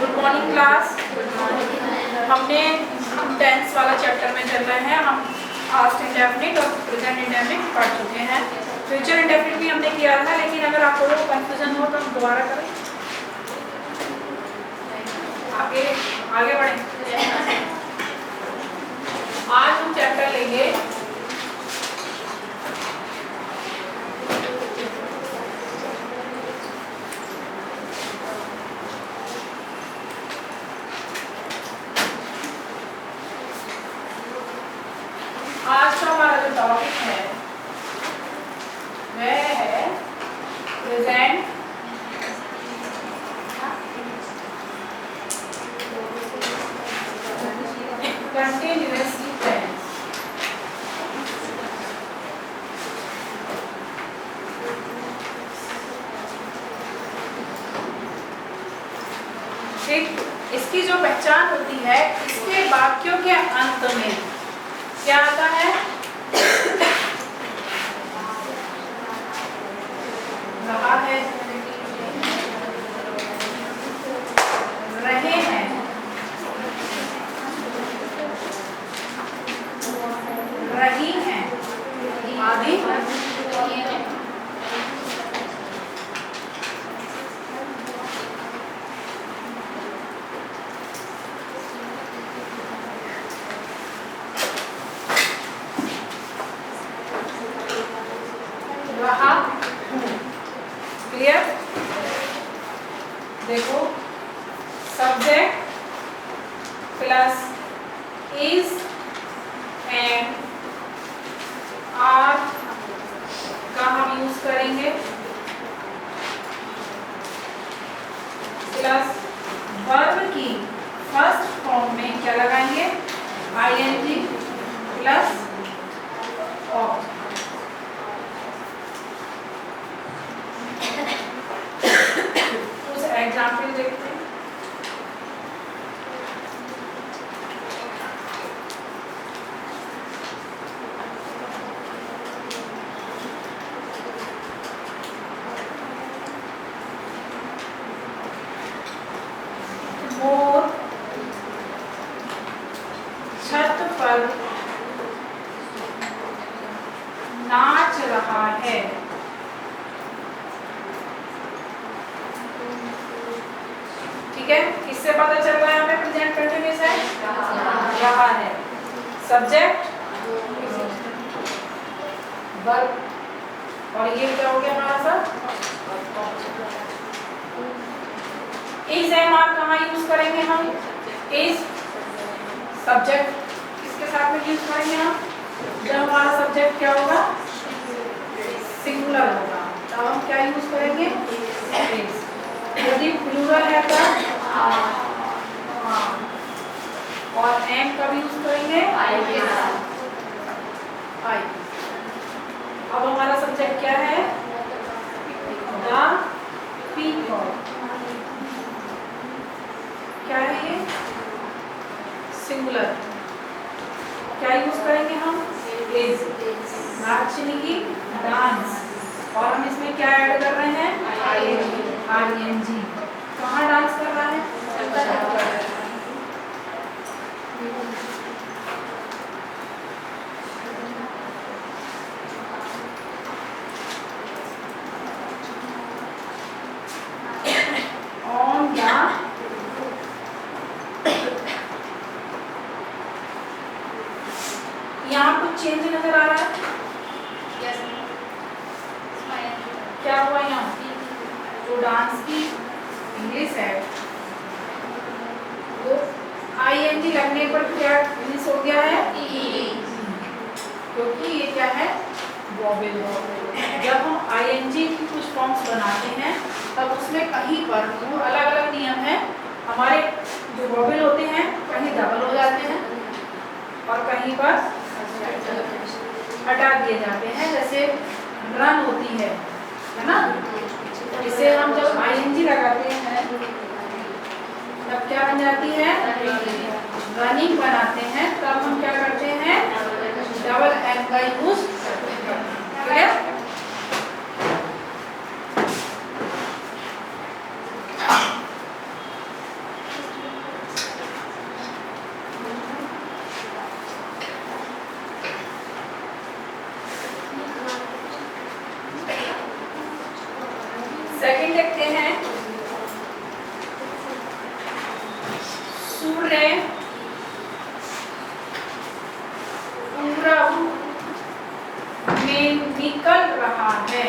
Good morning class. हमने tense वाला chapter में चल रहे हैं। हम पास्ट इंडेफिनिट और प्रेजेंट इंडेफिनिट पढ़ चुके हैं। फ्यूचर इंडेफिनिट भी हमने किया था, लेकिन अगर आप लोगों को कंफ्यूजन हो तो हम दोबारा करें, आगे बढ़ें। आज हम चैप्टर लेंगे आज का हमारा जो टॉपिक है वह है प्रेजेंट कंटिन्यूअस टेंस। ठीक, इसकी जो पहचान होती है, इसके वाक्यों के अंत में क्या आता है? रहा है, रहे हैं, रही हैं आदि। रहा हूँ। क्लियर? देखो, subject plus is and are का हम यूज करेंगे, प्लस वर्ब की फर्स्ट फॉर्म में क्या लगाएंगे? ING plus of. एग्जाम्पल देखते हैं। मोर छत पर नाच रहा है। ठीक है, इससे पता चल रहा है हमें प्रेजेंट कंटिन्यूअस है, रहा है। सब्जेक्ट वर्ब, और ये क्या हो गया हमारा सब? इज एम आर कहाँ यूज करेंगे हम? इज सब्जेक्ट किसके साथ में यूज करेंगे हम? जब हमारा सब्जेक्ट क्या होगा? सिंगुलर होगा, तब हम क्या यूज करेंगे? इज। यदि प्लूरल है तब और एम कब यूज करेंगे? आई के साथ। आई। अब हमारा सब्जेक्ट क्या है? The people. क्या है ये? सिंगुलर। क्या यूज करेंगे हम? इज। नाचने की डांस, और हम इसमें क्या ऐड कर रहे हैं? आईएनजी। कहाँ डांस कर रहा है? ऑन या यहाँ कुछ चेंज नजर आ रहा है? क्या हुआ यहाँ? जो डांस की इंग्लिश है वो आईएनजी लगने पर क्या मिस हो गया है? क्योंकि ये क्या है? वॉवेल। जब हम आईएनजी की कुछ फॉर्म्स बनाते हैं तब उसमें कहीं पर वो अलग अलग नियम है। हमारे जो वॉवेल होते हैं कहीं डबल हो जाते हैं और कहीं पर हटा दिए जाते हैं। जैसे रन होती है ना, इसे हम जब आईएनजी लगाते हैं तब क्या बन जाती है? रनिंग बनाते हैं, तब हम क्या करते हैं? डबल एन का यूज करते हैं। सूर्य पूरब में निकल रहा है।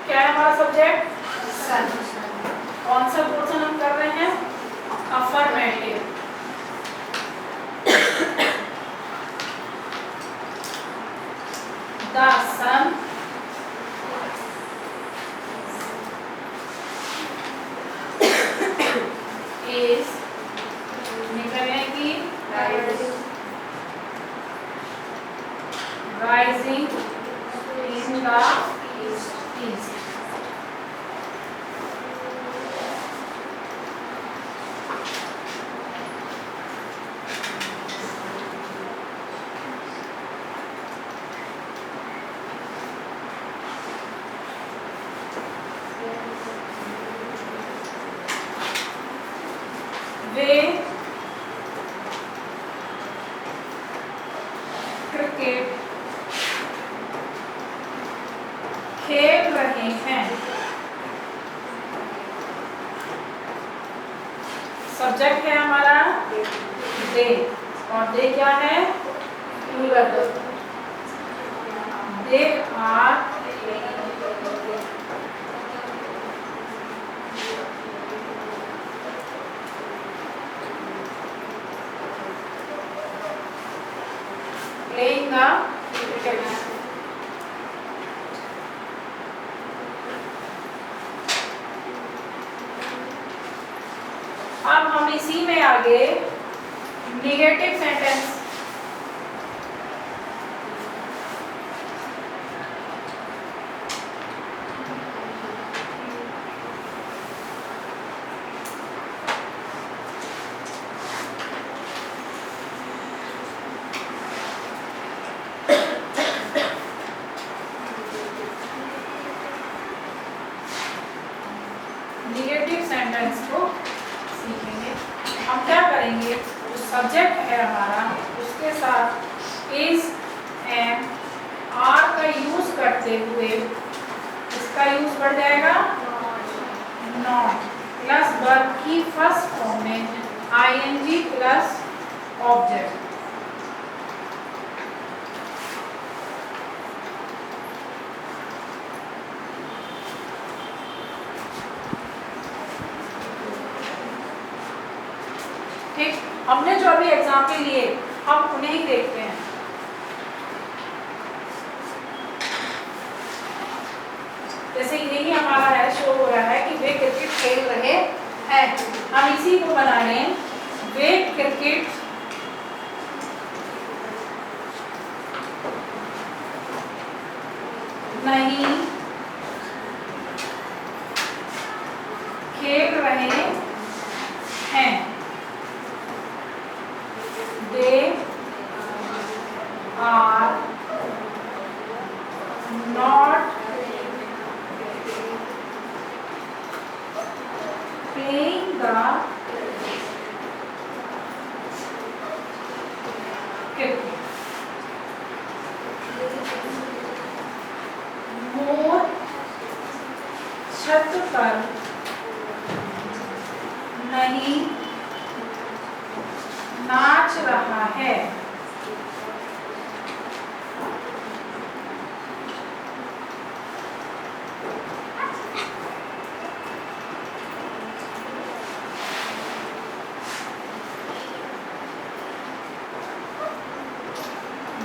क्या है हमारा सब्जेक्ट? सन। कौन सा पोर्शन हम कर रहे हैं? अफर्मेटिव। द सन इज निकलने की rising in the east. Way cricket खेल रहे हैं। सब्जेक्ट है हमारा दे, और दे क्या है? Plural. They are playing the cricket. अब हम इसी में आगे नेगेटिव सेंटेंस नेगेटिव सेंटेंस को सीखेंगे। हम क्या करेंगे? जो सब्जेक्ट है हमारा उसके साथ इज एंड आर का यूज करते हुए इसका यूज बढ़ जाएगा नॉट प्लस वर्ब की फर्स्ट फॉर्म में आईएनजी प्लस ऑब्जेक्ट। ठीक, हमने जो अभी एग्जाम्पल लिए हम उन्हें ही देखते हैं। जैसे यही हमारा है, शो हो रहा है कि वे क्रिकेट खेल रहे हैं। हम इसी को बना लें, वे क्रिकेट नहीं खेल रहे हैं। They are not playing the cricket. मोर छत पर नहीं नाच रहा है।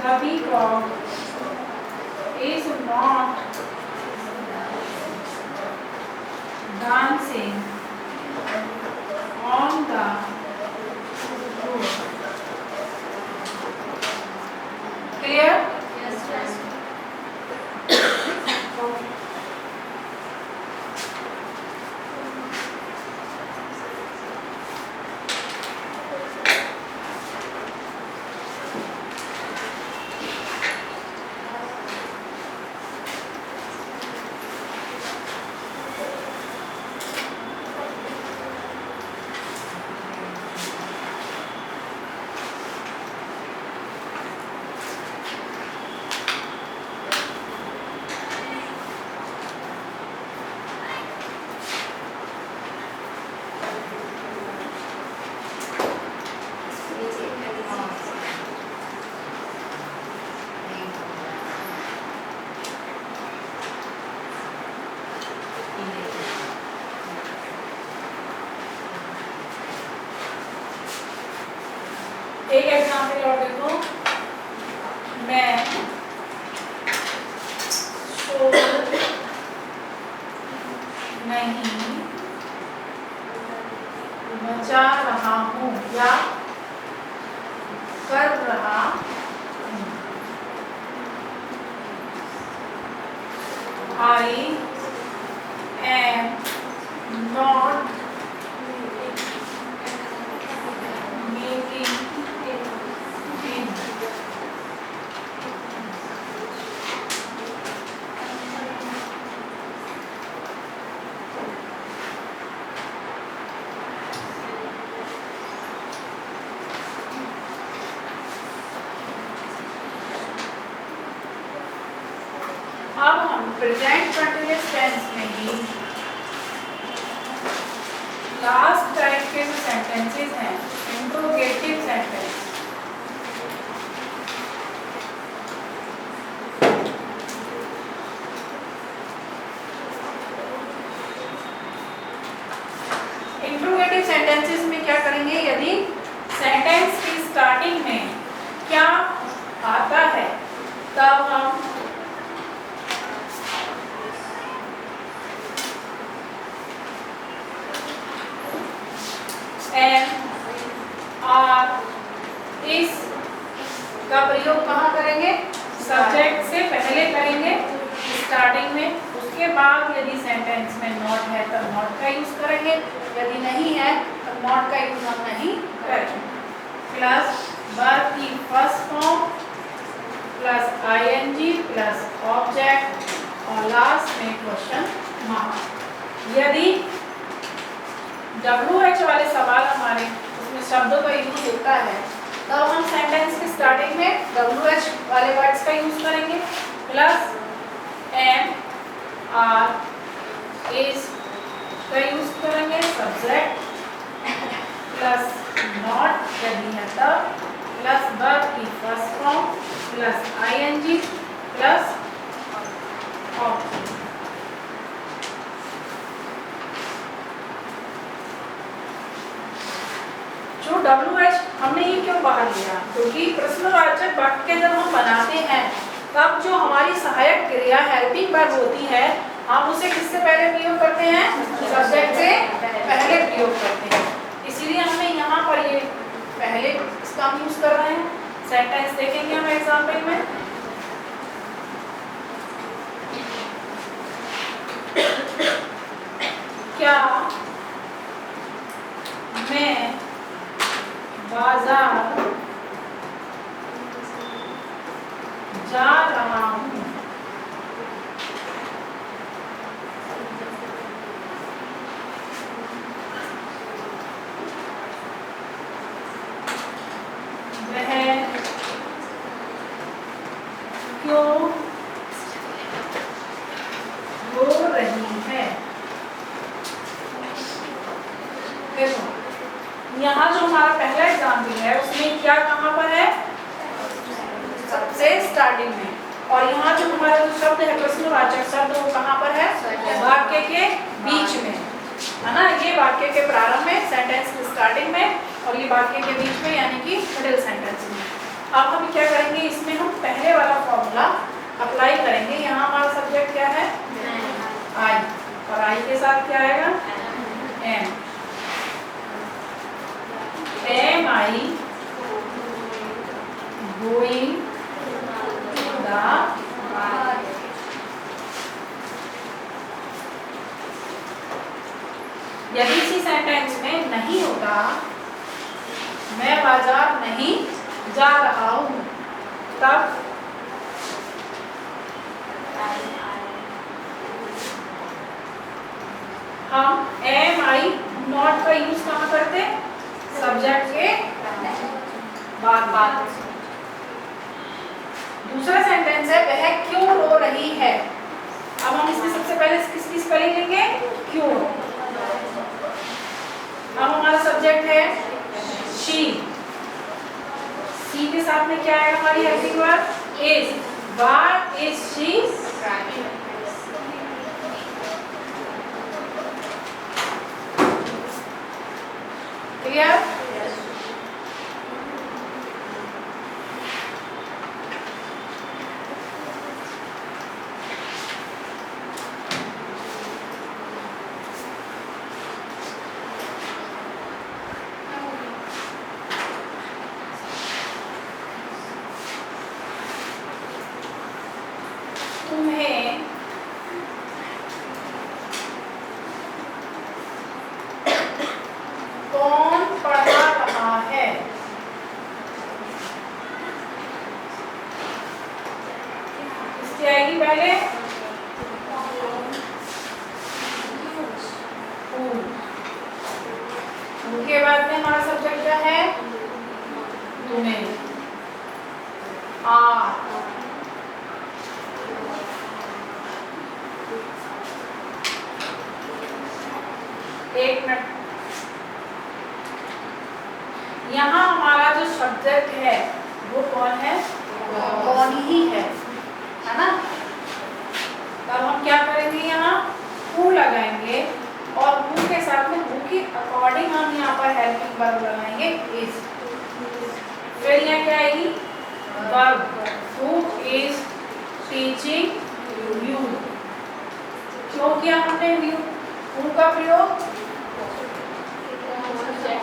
The peacock is not dancing on the roof. Clear? Yes, yes. Example और देखो, मैं शोर नहीं मचा रहा हूँ या कर रहा हूँ। I am not making in अब हम प्रेजेंट कंटिन्यूअस टेंस में ही लास्ट टाइप के जो सेंटेंसेस हैं, इंट्रोगेटिव सेंटेंस, इंट्रोगेटिव सेंटेंसेस में क्या करेंगे, यदि सेंटेंस की स्टार्टिंग में क्या आता है तब हम एम आर इस का प्रयोग कहाँ करेंगे, सब्जेक्ट से पहले करेंगे स्टार्टिंग में। उसके बाद यदि सेंटेंस में नॉट है तब नॉट का यूज करेंगे, यदि नहीं है तब नॉट का यूज हम नहीं करेंगे। प्लस वर्ब की first form plus ING plus object और लास्ट में क्वेश्चन मार्क। यदि WH वाले सवाल हमारे उसमें शब्दों का यूज होता है तब हम सेंटेंस की स्टार्टिंग में WH वाले वर्ड्स का यूज करेंगे, प्लस एम आर इज का यूज करेंगे सब्जेक्ट, प्लस नॉट यदि है तब, प्लस वर्ब की first form plus ING plus object. जो WH हमने ये क्यों बाहर लिया, क्योंकि प्रश्नवाचक वाक्य जब हम बनाते हैं तब जो हमारी सहायक क्रिया हेल्पिंग वर्ब होती है हम उसे किससे पहले प्रयोग करते हैं, सब्जेक्ट से पहले प्रयोग करते हैं। इसीलिए हमने यहाँ पर ये पहले इसका हम यूज कर रहे हैं। सेंटेंस देखेंगे हम एग्जाम्पल में, क्या मैं बाजार जा रहा हूँ, वह क्यों रो रही है। देखो यहाँ जो हमारा पहला एग्जाम्पल है उसमें क्या कहाँ पर है, सबसे स्टार्टिंग में, और यहाँ जो हमारा जो शब्द है प्रश्नवाचक शब्द वो कहाँ पर है, वाक्य के बीच में, है ना। ये वाक्य के प्रारंभ में, सेंटेंस की स्टार्टिंग में, और ये वाक्य के बीच में यानी कि मिडिल सेंटेंस में। अब हम क्या करेंगे, इसमें हम पहले वाला फॉर्मूला अप्लाई करेंगे। यहाँ हमारा सब्जेक्ट क्या है, आई, और आई के साथ क्या आएगा, M. Am I going to the market? यदि इसी सेंटेंस में नहीं होता, मैं बाजार नहीं जा रहा हूँ, तब हम am I not का यूज कहाँ करते, सब्जेक्ट के बाद। दूसरा सेंटेंस है वह क्यों रो रही है। अब हम इसमें सबसे पहले किसकी स्पेलिंग लेंगे, क्यों। अब हमारा सब्जेक्ट है शी, सी के साथ में क्या आएगा हमारी helping verb, is. What is she, clear. तुम्हें कौन पढ़ा रहा है? इसकी आएगी पहले उनके बाद में हमारा सब्जेक्ट क्या है? तुम्हें। एक मिनट, यहाँ हमारा जो सब्जेक्ट है वो कौन है? कौन ही है ना? तब हम क्या करेंगे? यहाँ हु लगाएंगे और हु के साथ में हु की अकॉर्डिंग हम यहाँ पर हेल्पिंग वर्ब लगाएंगे इज। फिर यहाँ क्या आएगी? Verb. Who is teaching you. क्यों किया हमने हु का प्रयोग?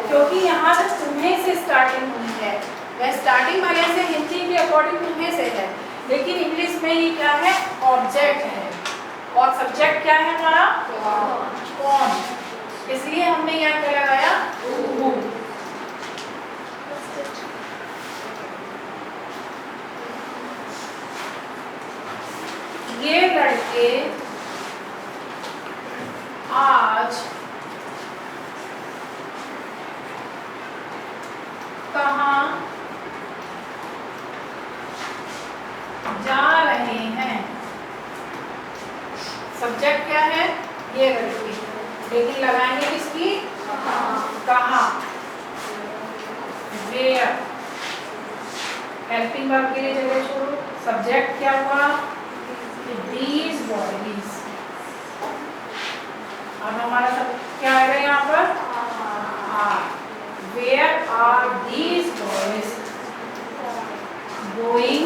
क्योंकि यहाँ से तुम्हें से स्टार्टिंग हुई है। वह स्टार्टिंग वजह से हिंदी के अकॉर्डिंग तुम्हें से है, लेकिन इंग्लिश में ये क्या है? ऑब्जेक्ट है। और सब्जेक्ट क्या है हमारा? कौन। इसलिए हमने यहाँ क्या लगाया? हु। ये लड़के आज कहाँ जा रहे हैं? सब्जेक्ट क्या है? ये लड़की, लेकिन लगाएंगे किसकी? कहाँ। वेयर। हेल्पिंग वर्ब के लिए जगह छोड़ो। सब्जेक्ट क्या हुआ? These boys। अब हमारा सब क्या आ गया यहाँ पर? Where are these boys going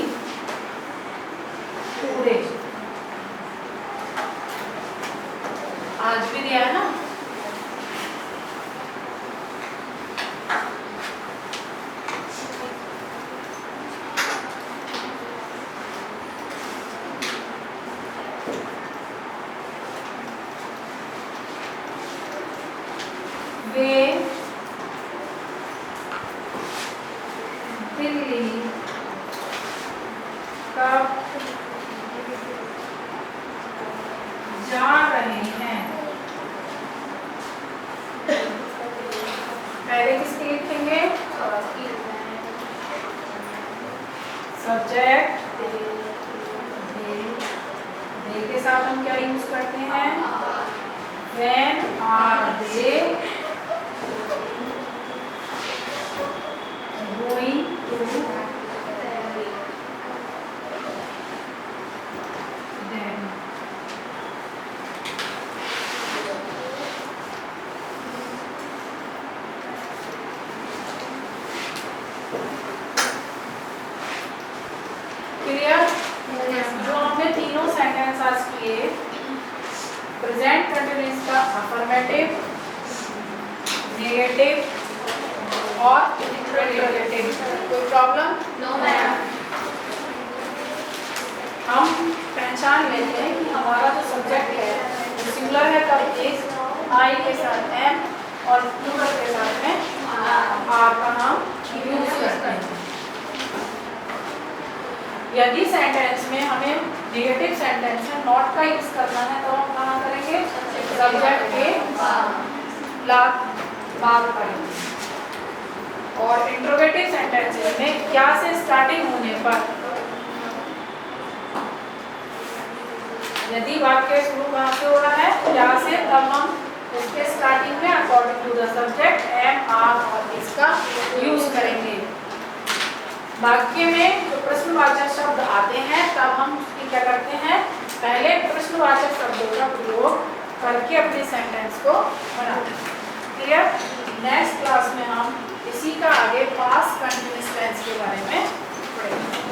today? आज भी दिया है ना? वे दिल्ली कब जा रहे हैं? पहले किसके लिखेंगे? सब्जेक्ट दे के साथ हम क्या यूज करते हैं? When are they going to them? Clear? जो हमने तीनों सेंटेंस आज किए, प्रेजेंट कंटिन्यूअस का अफर्मेटिव, नेगेटिव और इंटरोगेटिव। कोई प्रॉब्लम? No ma'am. हम पहचान लेते हैं कि हमारा जो सब्जेक्ट है वो सिंगुलर है तब इज, आई के साथ एम और प्लूरल के साथ में आर का नाम यूज करते हैं। यदि सेंटेंस में हमें नेगेटिव सेंटेंस में नॉट का यूज करना है तो हम कहाँ करेंगे? सब्जेक्ट के बाद करेंगे। और इंट्रोगेटिव सेंटेंसेस में क्या से स्टार्टिंग होने पर, यदि वाक्य शुरू कहाँ से हो रहा है? क्या से, तब हम उसके स्टार्टिंग में according to the subject am are और इसका यूज करेंगे। वाक्य में जो प्रश्नवाचक शब्द आते हैं तब हम उसकी क्या करते हैं? पहले प्रश्नवाचक शब्दों का प्रयोग करके अपने सेंटेंस को बनाते हैं। क्लियर? नेक्स्ट क्लास में हम इसी का आगे पास्ट कंटिन्यूअस टेंस के बारे में पढ़ेंगे।